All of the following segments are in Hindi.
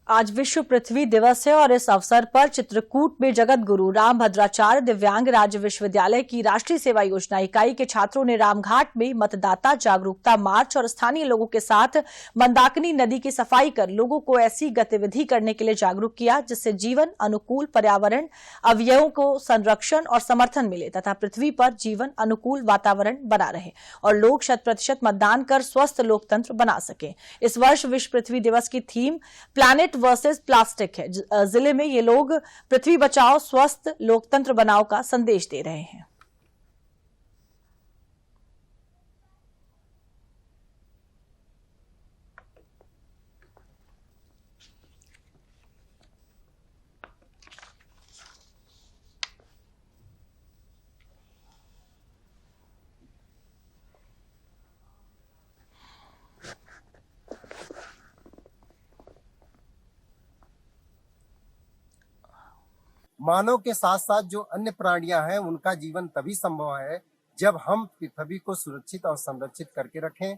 आज विश्व पृथ्वी दिवस है और इस अवसर पर चित्रकूट में जगत गुरु रामभद्राचार्य दिव्यांग राज्य विश्वविद्यालय की राष्ट्रीय सेवा योजना इकाई के छात्रों ने रामघाट में मतदाता जागरूकता मार्च और स्थानीय लोगों के साथ मंदाकिनी नदी की सफाई कर लोगों को ऐसी गतिविधि करने के लिए जागरूक किया जिससे जीवन अनुकूल पर्यावरण अवयवों को संरक्षण और समर्थन मिले तथा पृथ्वी पर जीवन अनुकूल वातावरण बना रहे और लोग 100% मतदान कर स्वस्थ लोकतंत्र बना सके। इस वर्ष विश्व पृथ्वी दिवस की थीम प्लैनेट वर्सेस प्लास्टिक है। जिले में ये लोग पृथ्वी बचाओ स्वस्थ लोकतंत्र बनाओ का संदेश दे रहे हैं। मानव के साथ साथ जो अन्य प्राणियां हैं उनका जीवन तभी संभव है जब हम पृथ्वी को सुरक्षित और संरक्षित करके रखें।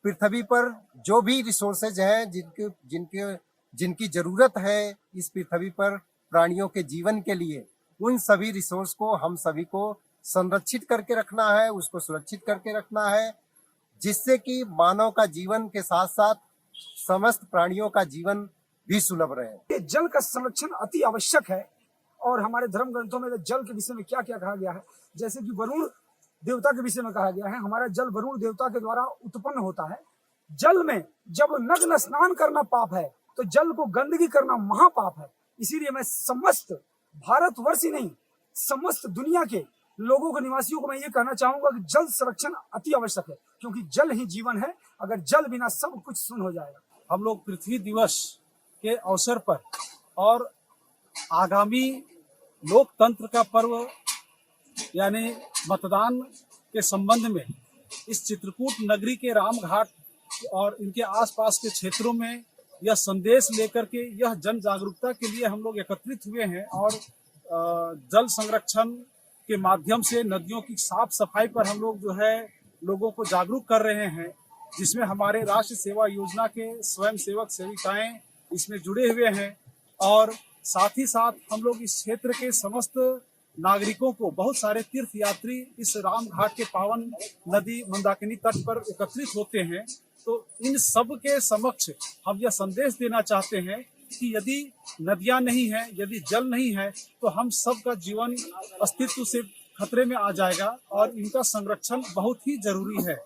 पृथ्वी पर जो भी रिसोर्सेज हैं जिनकी जरूरत है इस पृथ्वी पर प्राणियों के जीवन के लिए, उन सभी रिसोर्स को हम सभी को संरक्षित करके रखना है, उसको सुरक्षित करके रखना है, जिससे कि मानव का जीवन के साथ साथ समस्त प्राणियों का जीवन भी सुलभ रहे। जल का संरक्षण अति आवश्यक है और हमारे धर्म ग्रंथों में जल के विषय में क्या क्या कहा गया है, जैसे कि वरुण देवता के विषय में कहा गया है। हमारा जल वरुण देवता के द्वारा उत्पन्न होता है। जल में जब नग्न स्नान करना पाप है तो जल को गंदगी करना महापाप है। इसीलिए मैं समस्त भारतवर्ष ही नहीं समस्त दुनिया के लोगों को, निवासियों को मैं ये कहना चाहूंगा कि जल संरक्षण अति आवश्यक है, क्योंकि जल ही जीवन है। अगर जल बिना सब कुछ शून्य हो जाएगा। हम लोग पृथ्वी दिवस के अवसर पर और आगामी लोकतंत्र का पर्व यानी मतदान के संबंध में इस चित्रकूट नगरी के रामघाट और इनके आसपास के क्षेत्रों में यह संदेश लेकर के यह जन जागरूकता के लिए हम लोग एकत्रित हुए हैं और जल संरक्षण के माध्यम से नदियों की साफ सफाई पर हम लोग जो है लोगों को जागरूक कर रहे हैं, जिसमें हमारे राष्ट्रीय सेवा योजना के स्वयं सेवक सेविकाएं इसमें जुड़े हुए हैं और साथ ही साथ हम लोग इस क्षेत्र के समस्त नागरिकों को, बहुत सारे तीर्थ यात्री इस रामघाट के पावन नदी मंदाकिनी तट पर एकत्रित होते हैं। तो इन सब के समक्ष हम यह संदेश देना चाहते हैं कि यदि नदियां नहीं है, यदि जल नहीं है तो हम सब का जीवन अस्तित्व से खतरे में आ जाएगा और इनका संरक्षण बहुत ही जरूरी है।